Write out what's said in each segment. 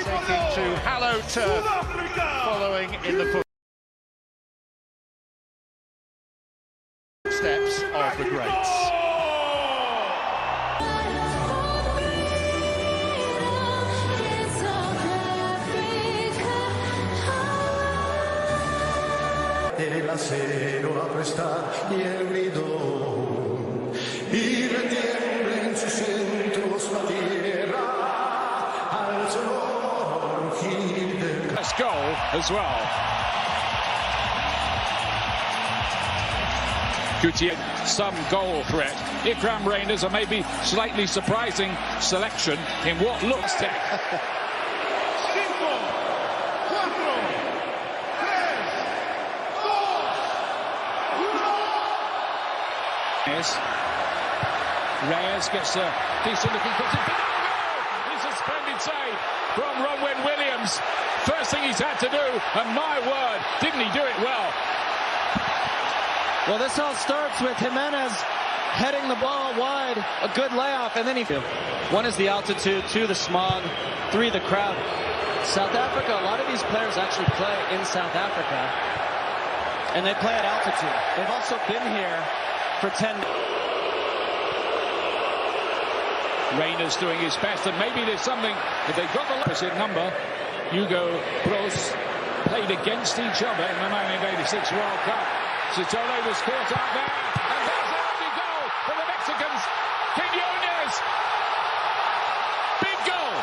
Seeking to hallow turf, following in the footsteps of the greats. El acero aprestar y el grito y retiembla en sus centros la tierra al surgir del First goal as well. Gutierrez, some goal threat. Ikram Reinders, a maybe slightly surprising selection in what looks to... Reyes gets a decent looking cross. It's a splendid save from Ronwen Williams. First thing he's had to do, and my word, didn't he do it well? Well, this all starts with Jimenez heading the ball wide, a good layoff, and then he... One is the altitude, two the smog, three the crowd. South Africa, a lot of these players actually play in South Africa, and they play at altitude. They've also been here for 10. Reyners doing his best, and maybe there's something, if they've got the opposite number. Hugo Bros played against each other in the 1986 World Cup. Sitole was caught out there, and there's an early goal for the Mexicans. Quiñones, big goal.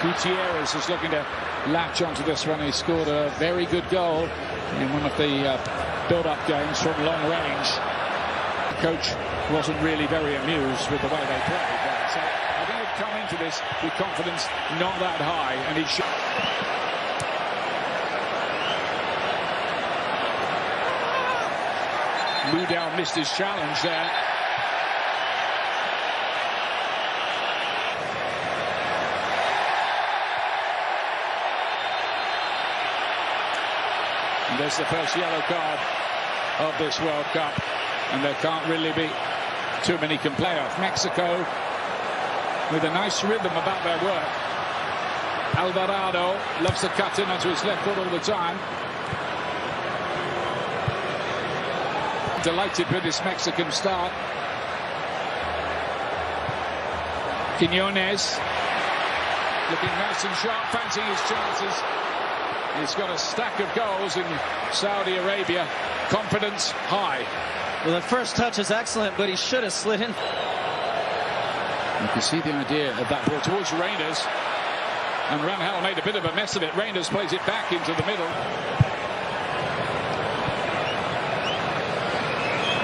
Gutierrez is looking to latch onto this one. He scored a very good goal in one of the build-up games from long range. The coach wasn't really very amused with the way they played. So I think he'd come into this with confidence not that high, and he should. Mudal missed his challenge there. And there's the first yellow card of this World Cup, and there can't really be too many can play off. Mexico with a nice rhythm about their work. Alvarado loves to cut in onto his left foot all the time. Delighted with this Mexican start. Quiñones looking nice and sharp, fancying his chances. He's got a stack of goals in Saudi Arabia. Confidence high. Well, the first touch is excellent, but he should have slid in. You can see the idea of that ball towards Reyners. And Rangel made a bit of a mess of it. Reyners plays it back into the middle.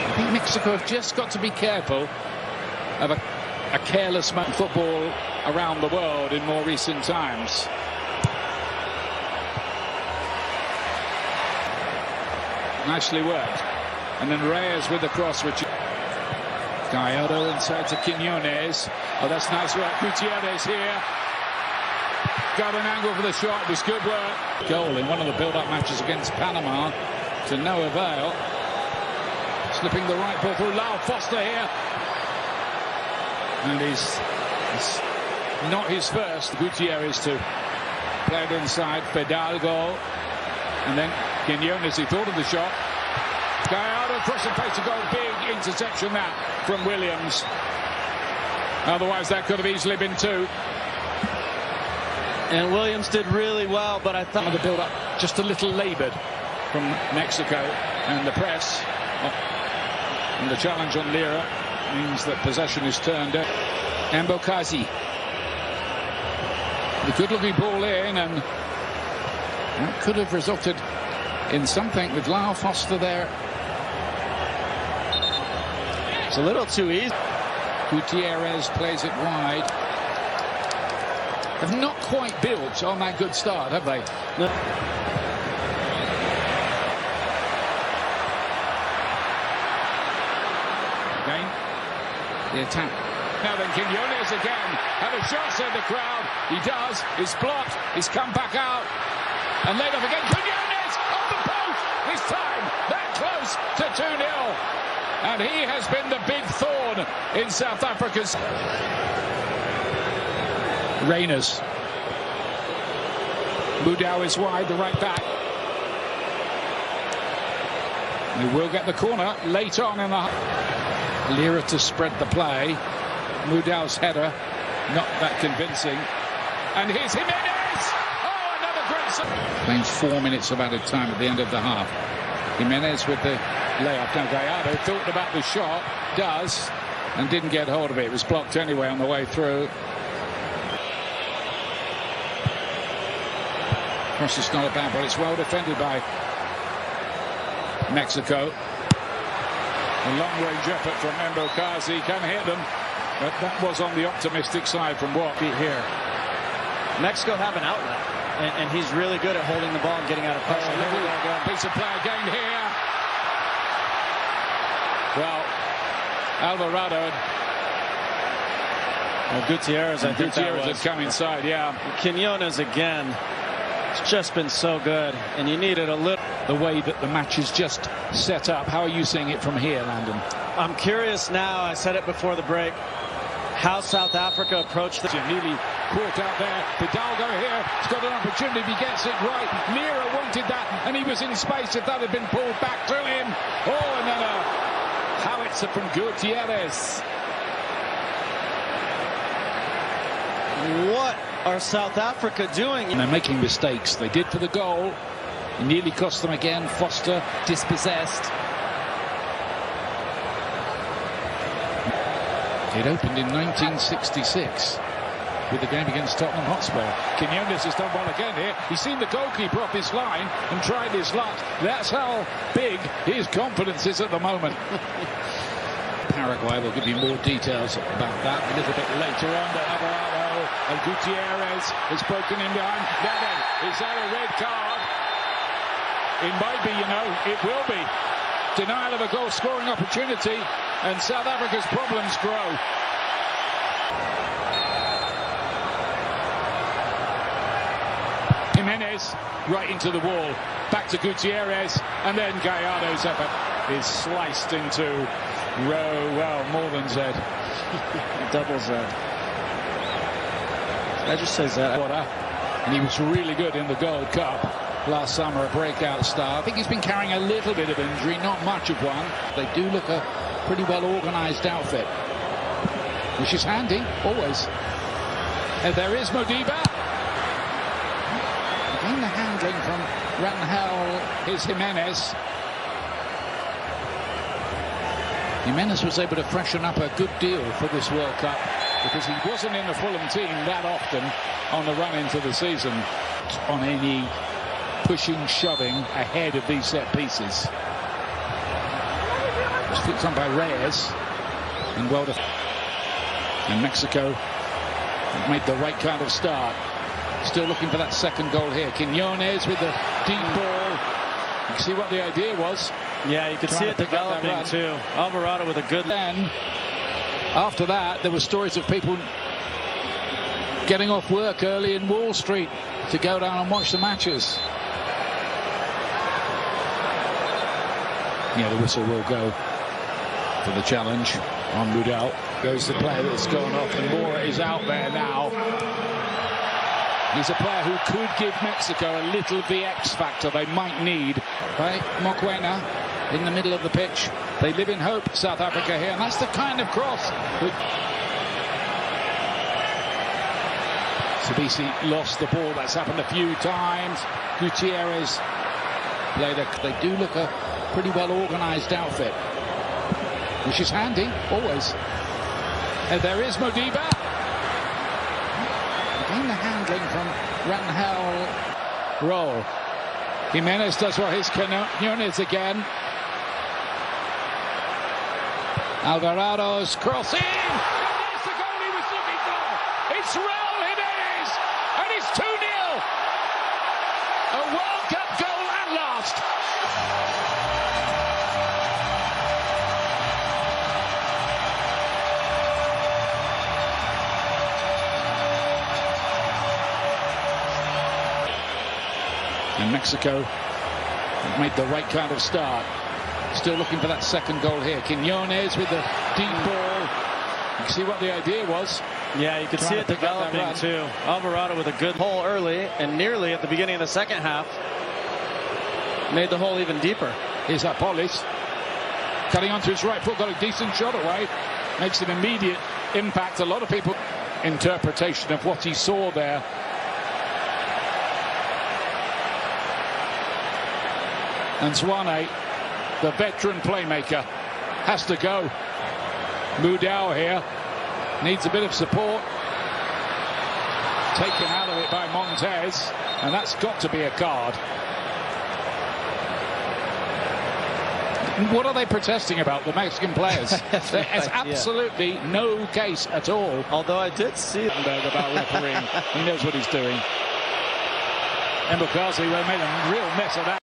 I think Mexico have just got to be careful of a careless football around the world in more recent times. Nicely worked. And then Reyes with the cross, which... Gallardo inside to Quiñones. Oh, that's nice work. Gutierrez here. Got an angle for the shot. It was good work. Goal in one of the build-up matches against Panama to no avail. Slipping the right ball through. Lau Foster here. And he's not his first. Gutierrez to play it inside. Fidalgo. And then Quiñones, he thought of the shot. Gallardo crossing face to goal. Big interception that from Williams. Otherwise that could have easily been two. And Williams did really well, but I thought the build-up just a little laboured from Mexico, and the press and the challenge on Lira means that possession is turned out. Ambokazi, the good-looking ball in, and that could have resulted in something with Lau Foster there. It's a little too easy. Gutierrez plays it wide. Have not quite built on that good start, have they? No. Again, the attack. Now then, Quiñones again. Had a shot, said the crowd. He does. He's blocked. He's come back out. And laid off again. Quiñones off the post. This time, that close. Jimenez to 2-0. And he has been the big thorn in South Africa's. Reyners. Wogld is wide, the right back. He will get the corner late on in the... Lira to spread the play. Wogbld's header, not that convincing. And here's Jimenez! Oh, another great... Playing 4 minutes of added time at the end of the half. Jimenez with the layup. Now Gallardo thought about the shot, does, and didn't get hold of it. It was blocked anyway on the way through. Cross is not a bad one. It's well defended by Mexico. A long-range effort from Cαrds. Can hit them, but that was on the optimistic side from what here. Mexico have an outlet, and he's really good at holding the ball and getting out of pressure. Piece of play again here. Well, Alvarado. Well, Gutierrez, I think Gutierrez had come inside, yeah. Quiñones again. It's just been so good, and you needed a little. The way that the match is just set up, how are you seeing it from here, Landon? I'm curious now, I said it before the break, how South Africa approached the... Nearly caught out there. Hidalgo here, he's got an opportunity if he gets it right. Lira wanted that, and he was in space if that had been pulled back to him. Oh, and then a howitzer from Gutierrez. What are South Africa doing? And they're making mistakes. They did for the goal. It nearly cost them again. Foster dispossessed. It opened in 1966 with the game against Tottenham Hotspur. Quiñones has done well again here. He's seen the goalkeeper off his line and tried his luck. That's how big his confidence is at the moment. Paraguay will give you more details about that a little bit later on. But Alvarado and Gutierrez has broken in behind. Then is that a red card? It might be, you know, it will be. Denial of a goal scoring opportunity, and South Africa's problems grow. Jimenez right into the wall, back to Gutierrez, and then Gallardo's effort is sliced into well, more than Z. Double Z. I just say Z. And he was really good in the Gold Cup last summer, a breakout star. I think he's been carrying a little bit of injury, not much of one. They do look a pretty well organised outfit, which is handy, always. And there is Modiba. Again, the handling from Rangel is Jimenez. Jimenez was able to freshen up a good deal for this World Cup because he wasn't in the Fulham team that often on the run into the season. On any pushing, shoving ahead of these set pieces. It's flicked on by Reyes, and well and Mexico made the right kind of start. Still looking for that second goal here. Quiñones with the deep ball. You can see what the idea was. Yeah, you could see it developing too. Alvarado with a good... Then, after that, there were stories of people getting off work early in Wall Street to go down and watch the matches. Yeah, the whistle will go for the challenge on Wogld. Goes the player that's gone off, and Moore is out there now. He's a player who could give Mexico a little of the X factor they might need. Right, Moquena in the middle of the pitch. They live in hope, South Africa here, and that's the kind of cross. Sabisi lost the ball. That's happened a few times. Gutierrez played they do look a pretty well organised outfit, which is handy, always. And there is Modiba. Again, the handling from Rangel. Roll. Jimenez does what his Quiñones again. Alvarado's crossing. That's the goal he was looking for. It's Raul Jimenez, and it's 2-0. A World Cup goal at last. And Mexico made the right kind of start. Still looking for that second goal here. Quiñones with the deep ball. You can see what the idea was. Yeah, you could see it developing too. Alvarado with a good hole early and nearly at the beginning of the second half. Made the hole even deeper. Here's Apolis. Cutting onto his right foot, got a decent shot away. Makes an immediate impact. A lot of people interpretation of what he saw there. And Zwane, the veteran playmaker, has to go. Mudau here needs a bit of support. Taken out of it by Montez, and that's got to be a card. What are they protesting about, the Mexican players? There's absolutely no case at all. Although I did see about refereeing. He knows what he's doing. Mbakazi made a real mess of that.